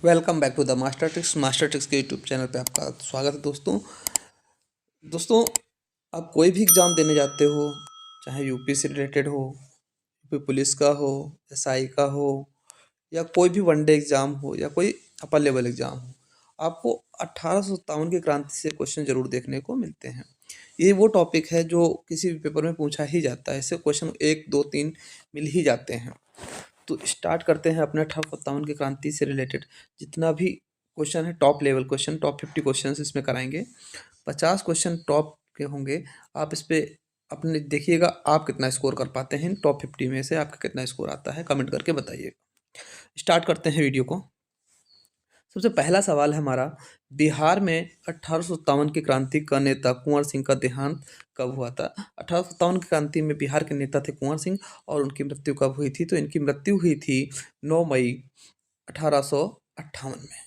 Welcome back to the master tricks के YouTube channel पे आपका स्वागत है दोस्तों। आप कोई भी एग्ज़ाम देने जाते हो, चाहे यूपी से रिलेटेड हो, यूपी पुलिस का हो, एसआई का हो, या कोई भी वनडे एग्ज़ाम हो, या कोई अपर लेवल एग्ज़ाम हो, आपको 1857 की क्रांति से क्वेश्चन ज़रूर देखने को मिलते हैं। ये वो टॉपिक है जो किसी भी पेपर में पूछा ही जाता है। ऐसे क्वेश्चन 1, 2, 3 मिल ही जाते हैं। तो स्टार्ट करते हैं अपने 1857 की क्रांति से रिलेटेड जितना भी क्वेश्चन है। Top level question, top 50 question इसमें कराएंगे। 50 क्वेश्चन टॉप के होंगे। आप इस पे अपने देखिएगा आप कितना स्कोर कर पाते हैं। टॉप 50 में से आपका कितना स्कोर आता है, कमेंट करके बताइएगा। स्टार्ट करते हैं वीडियो को। सबसे पहला सवाल है हमारा, बिहार में 1857 की क्रांति का नेता कुंवर सिंह का देहांत कब हुआ था? 1857 की क्रांति में बिहार के नेता थे कुंवर सिंह, और उनकी मृत्यु कब हुई थी? तो इनकी मृत्यु हुई थी 9 मई 1858 में।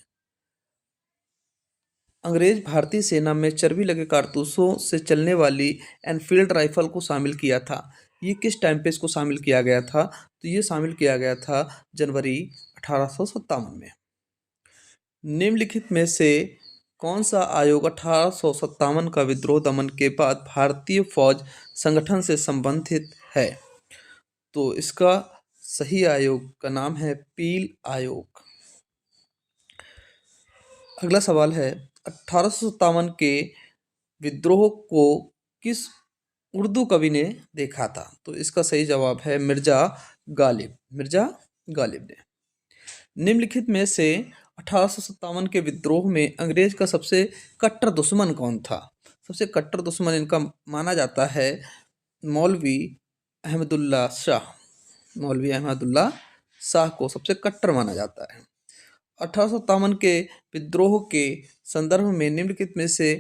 अंग्रेज भारतीय सेना में चर्बी लगे कारतूसों से चलने वाली एनफील्ड राइफल को शामिल किया था। ये किस टाइम पे इसको शामिल किया गया था? तो ये शामिल किया गया था जनवरी 1857 में। निम्नलिखित में से कौन सा आयोग 1857 का विद्रोह दमन के बाद भारतीय फौज संगठन से संबंधित है? तो इसका सही आयोग का नाम है पील आयोग। अगला सवाल है, 1857 के विद्रोह को किस उर्दू कवि ने देखा था? तो इसका सही जवाब है मिर्जा गालिब। मिर्जा गालिब ने। निम्नलिखित में से 1857 के विद्रोह में अंग्रेज का सबसे कट्टर दुश्मन कौन था? सबसे कट्टर दुश्मन इनका माना जाता है मौलवी अहमदुल्ला शाह। मौलवी अहमदुल्ला शाह को सबसे कट्टर माना जाता है। 1857 के विद्रोह के संदर्भ में निम्नलिखित में से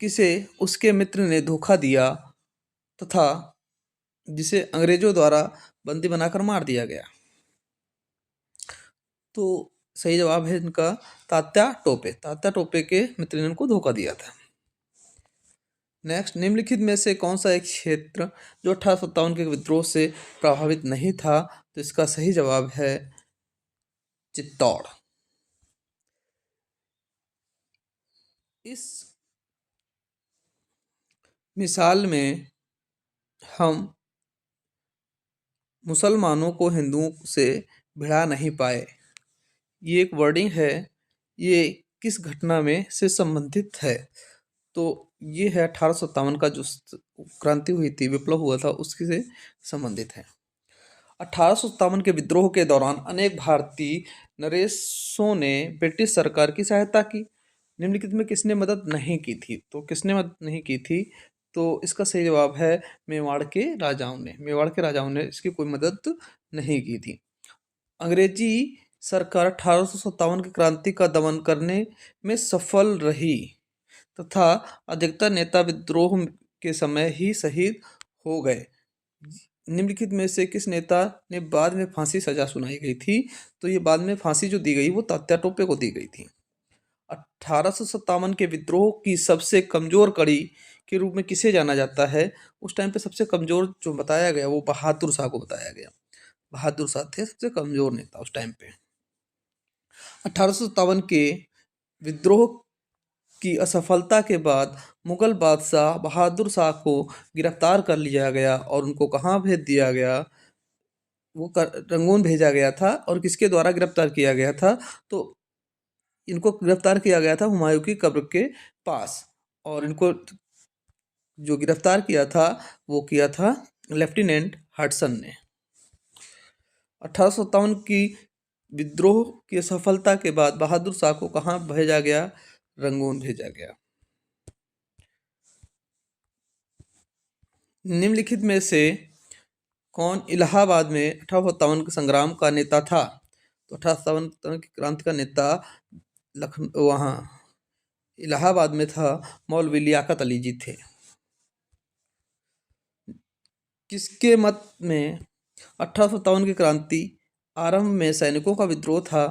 किसे उसके मित्र ने धोखा दिया तथा जिसे अंग्रेजों द्वारा बंदी बनाकर मार दिया गया? तो सही जवाब है इनका तात्या टोपे। तात्या टोपे के मित्र ने उनको धोखा दिया था। नेक्स्ट, निम्नलिखित में से कौन सा एक क्षेत्र जो 1857 के विद्रोह से प्रभावित नहीं था? तो इसका सही जवाब है चित्तौड़। इस मिसाल में हम मुसलमानों को हिंदुओं से भिड़ा नहीं पाए, ये एक वर्डिंग है, ये किस घटना में से संबंधित है? तो ये है 1857 का जो क्रांति हुई थी, विप्लव हुआ था, उसके से संबंधित है। 1857 के विद्रोह के दौरान अनेक भारतीय नरेशों ने ब्रिटिश सरकार की सहायता की। निम्नलिखित में किसने मदद नहीं की थी? तो किसने मदद नहीं की थी? तो इसका सही जवाब है मेवाड़ के राजाओं ने। मेवाड़ के राजाओं ने इसकी कोई मदद नहीं की थी। अंग्रेजी सरकार 1857 की क्रांति का दमन करने में सफल रही तथा अधिकतर नेता विद्रोह के समय ही शहीद हो गए। निम्नलिखित में से किस नेता ने बाद में फांसी सजा सुनाई गई थी? तो ये बाद में फांसी जो दी गई वो तात्या टोपे को दी गई थी। 1857 के विद्रोह की सबसे कमजोर कड़ी के रूप में किसे जाना जाता है? उस टाइम पे सबसे कमजोर जो बताया गया वो बहादुर शाह को बताया गया। बहादुर शाह थे सबसे कमजोर नेता उस टाइम पे। 1857 के विद्रोह की असफलता के बाद मुगल बादशाह बहादुर शाह को गिरफ्तार कर लिया गया और उनको कहाँ भेज दिया गया? वो रंगून भेजा गया था। और किसके द्वारा गिरफ्तार किया गया था? तो इनको गिरफ्तार किया गया था हुमायूं की कब्र के पास, और इनको जो गिरफ्तार किया था वो किया था लेफ्टिनेंट हडसन ने। 1857 की विद्रोह की सफलता के बाद बहादुर शाह को कहाँ भेजा गया? रंगून भेजा गया। निम्नलिखित में से कौन इलाहाबाद में 1857 के संग्राम का नेता था? तो 1857 की क्रांति का नेता लखनऊ वहाँ इलाहाबाद में था मौलवी लियाकत अली जी थे। किसके मत में 1857 की क्रांति आरंभ में सैनिकों का विद्रोह था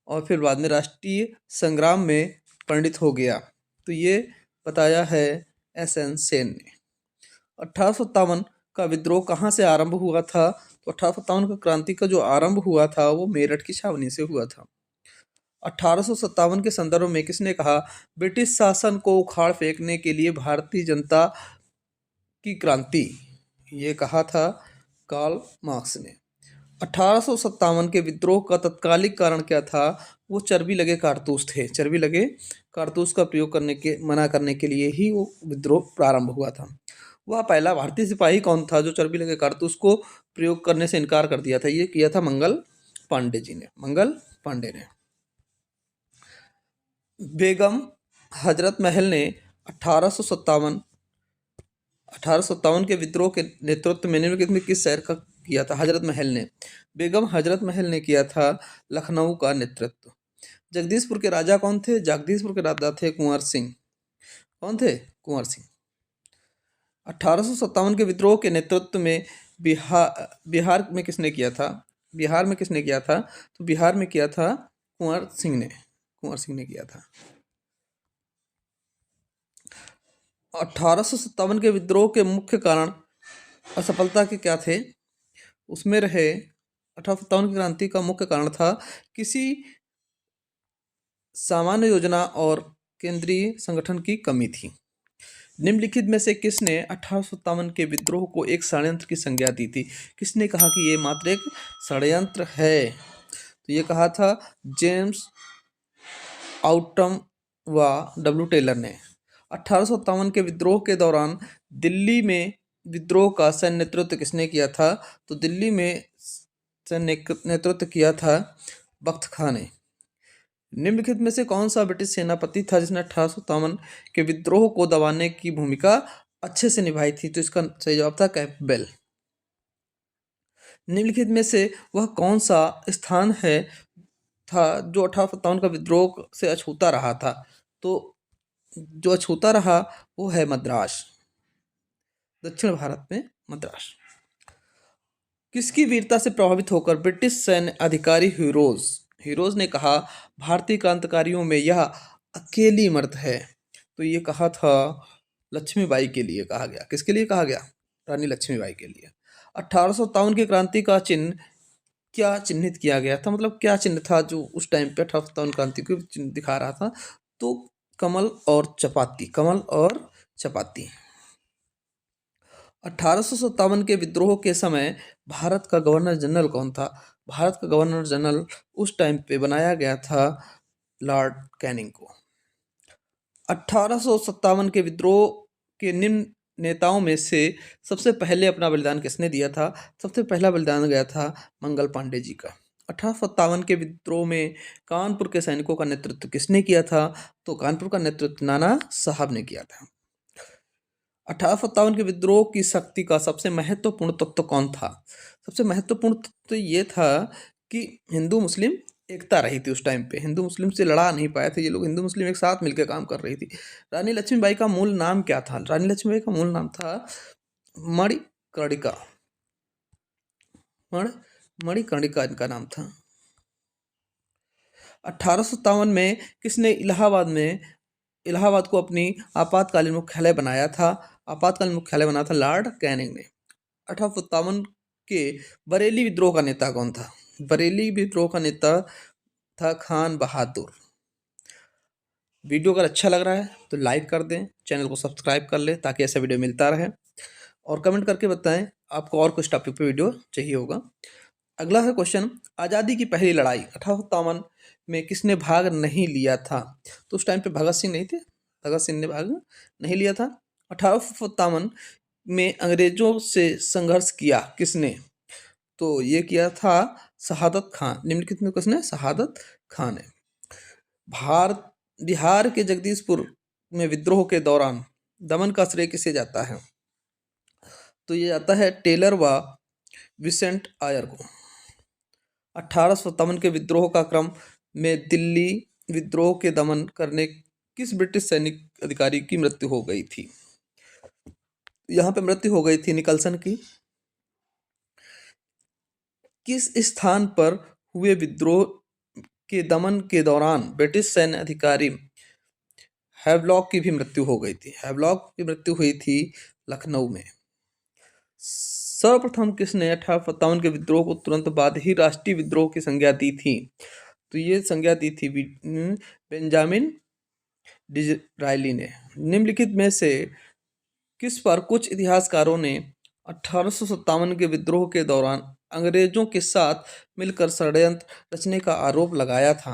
और फिर बाद में राष्ट्रीय संग्राम में परिणित हो गया? तो ये बताया है एस.एन. सेन ने। 1857 का विद्रोह कहाँ से आरंभ हुआ था? तो 1857 का क्रांति का जो आरंभ हुआ था वो मेरठ की छावनी से हुआ था। 1857 के संदर्भ में किसने कहा, ब्रिटिश शासन को उखाड़ फेंकने के लिए भारतीय जनता की क्रांति? ये कहा था कार्ल मार्क्स ने। 1857 के विद्रोह का तत्कालिक कारण क्या था? वो चर्बी लगे कारतूस थे। चर्बी लगे कारतूस का प्रयोग करने के मना करने के लिए ही वो विद्रोह प्रारंभ हुआ था। वह पहला भारतीय सिपाही कौन था जो चर्बी लगे कारतूस को प्रयोग करने से इनकार कर दिया था? ये किया था मंगल पांडे जी ने। मंगल पांडे ने। बेगम हजरत महल ने 1857 के विद्रोह के नेतृत्व में निम्नलिखित में किस शहर का किया था? हजरत महल ने। बेगम हजरत महल ने किया था लखनऊ का नेतृत्व। जगदीशपुर के राजा कौन थे? जगदीशपुर के राजा थे कुंवर सिंह। कौन थे? कुंवर सिंह। 1857 के विद्रोह के नेतृत्व में बिहार में किसने किया था? बिहार में किसने किया था? तो बिहार में किया था कुंवर सिंह ने। कुंवर सिंह ने किया था। 1857 के विद्रोह के मुख्य कारण असफलता के क्या थे? उसमें रहे 1857 की क्रांति का मुख्य कारण था किसी सामान्य योजना और केंद्रीय संगठन की कमी थी। निम्नलिखित में से किसने 1857 के विद्रोह को एक षड्यंत्र की संज्ञा दी थी? किसने कहा कि ये मात्र एक षड्यंत्र है? तो ये कहा था जेम्स आउटम व डब्ल्यू टेलर ने। 1857 के विद्रोह के दौरान दिल्ली में विद्रोह का सैन्य नेतृत्व किसने किया था? तो दिल्ली में सैन्य नेतृत्व किया था बख्त खां ने। निम्नलिखित में से कौन सा ब्रिटिश सेनापति था जिसने 1857 के विद्रोह को दबाने की भूमिका अच्छे से निभाई थी? तो इसका सही जवाब था कैंपबेल। निम्नलिखित में से वह कौन सा स्थान है था जो 1857 का विद्रोह से अछूता रहा था? तो जो अछूता रहा वो है मद्रास, दक्षिण भारत में मद्रास। किसकी वीरता से प्रभावित होकर ब्रिटिश सैन्य अधिकारी हीरोज ने कहा, भारतीय क्रांतिकारियों में यह अकेली इमरत है? तो ये कहा था लक्ष्मीबाई के लिए कहा गया। किसके लिए कहा गया? रानी लक्ष्मीबाई के लिए। 1857 की क्रांति का चिन्ह क्या चिन्हित किया गया था? मतलब क्या चिन्ह था जो उस टाइम पे 1857 क्रांति को चिन्ह दिखा रहा था? तो कमल और चपाती। कमल और चपाती। 1857 के विद्रोह के समय भारत का गवर्नर जनरल कौन था? भारत का गवर्नर जनरल उस टाइम पे बनाया गया था लॉर्ड कैनिंग को। 1857 के विद्रोह के निम्न नेताओं में से सबसे पहले अपना बलिदान किसने दिया था? सबसे पहला बलिदान गया था मंगल पांडे जी का। 1857 के विद्रोह में कानपुर के सैनिकों का नेतृत्व किसने किया था? तो कानपुर का नेतृत्व नाना साहब ने किया था। 1857 के विद्रोह की शक्ति का सबसे महत्वपूर्ण तत्व कौन था? सबसे महत्वपूर्ण तत्व ये था कि हिंदू मुस्लिम एकता रही थी। उस टाइम पे हिंदू मुस्लिम से लड़ा नहीं पाए थे ये लोग। हिंदू मुस्लिम एक साथ मिलकर काम कर रही थी। रानी लक्ष्मीबाई का मूल नाम क्या था? रानी लक्ष्मीबाई का मूल नाम था मणिकर्णिका। मणिकर्णिका इनका नाम था। 1857 में किसने इलाहाबाद को अपनी आपातकालीन मुख्यालय बनाया था? आपातकालीन मुख्यालय बना था लॉर्ड कैनिंग ने। 1857 के बरेली विद्रोह का नेता कौन था? बरेली विद्रोह का नेता था खान बहादुर। वीडियो अगर अच्छा लग रहा है तो लाइक कर दें, चैनल को सब्सक्राइब कर लें ताकि ऐसा वीडियो मिलता रहे, और कमेंट करके बताएं आपको और कुछ टॉपिक पे वीडियो चाहिए होगा। अगला है क्वेश्चन, आज़ादी की पहली लड़ाई 1857 में किसने भाग नहीं लिया था? तो उस टाइम पे भगत सिंह नहीं थे। भगत सिंह ने भाग नहीं लिया था। 1857 में अंग्रेजों से संघर्ष किया किसने? तो ये किया था शहादत खान। निम्नलिखित में किसने? शहादत खान ने। बिहार के जगदीशपुर में विद्रोह के दौरान दमन का श्रेय किसे जाता है? तो ये जाता है टेलर व विसेंट आयर को। 1857 के विद्रोह का क्रम में दिल्ली विद्रोह के दमन करने किस ब्रिटिश सैनिक अधिकारी की मृत्यु हो गई थी? यहाँ पे मृत्यु हो गई थी निकलसन की। किस स्थान पर हुए विद्रोह के दमन के दौरान ब्रिटिश सैन्य अधिकारी हैवलॉक की भी मृत्यु हो गई थी? हैवलॉक की मृत्यु हुई थी लखनऊ में। सर्वप्रथम किसने 1857 के विद्रोह को तुरंत बाद ही राष्ट्रीय विद्रोह की संज्ञा दी थी? तो ये संज्ञा दी थी बेंजामिन डिज़रायली ने। निम्नलिखित में से किस पर कुछ इतिहासकारों ने 1857 के विद्रोह के दौरान अंग्रेजों के साथ मिलकर षड्यंत्र रचने का आरोप लगाया था?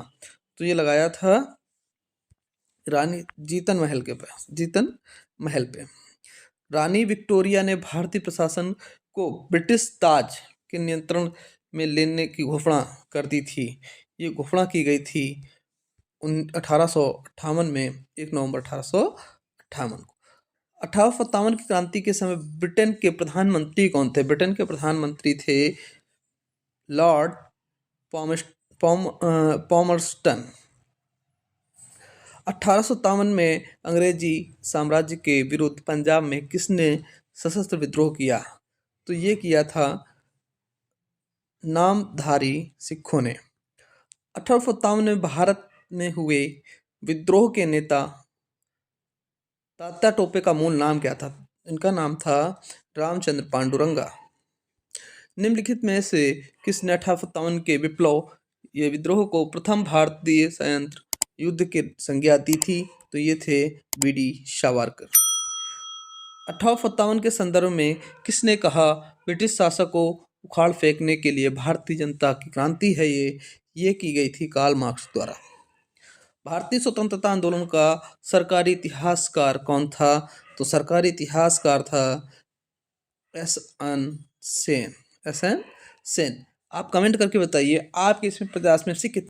तो ये लगाया था रानी जीतन महल पे। रानी विक्टोरिया ने भारतीय प्रशासन को ब्रिटिश ताज के नियंत्रण में लेने की घोषणा कर दी थी। ये घोषणा की गई थी 1858 में, 1 नवंबर 1858 को। 1857 की क्रांति के समय ब्रिटेन के प्रधानमंत्री कौन थे? ब्रिटेन के प्रधानमंत्री थे लॉर्ड पॉमर्स्टन। 1857 में अंग्रेजी साम्राज्य के विरुद्ध पंजाब में किसने सशस्त्र विद्रोह किया? तो ये किया था नामधारी सिखों ने। 1857 में भारत में हुए विद्रोह के नेता तात्या टोपे का मूल नाम क्या था? इनका नाम था रामचंद्र पांडुरंगा। निम्नलिखित में से किसने 1857 के विद्रोह को प्रथम भारतीय संयंत्र युद्ध की संज्ञा दी थी? तो ये थे बी.डी. सावरकर। 1857 के संदर्भ में किसने कहा ब्रिटिश शासक को उखाड़ फेंकने के लिए भारतीय जनता की क्रांति है ये की गई थी कार्ल मार्क्स द्वारा। भारतीय स्वतंत्रता आंदोलन का सरकारी इतिहासकार कौन था? तो सरकारी इतिहासकार था एस.एन. सेन। आप कमेंट करके बताइए आपके इसमें 50 में से कितने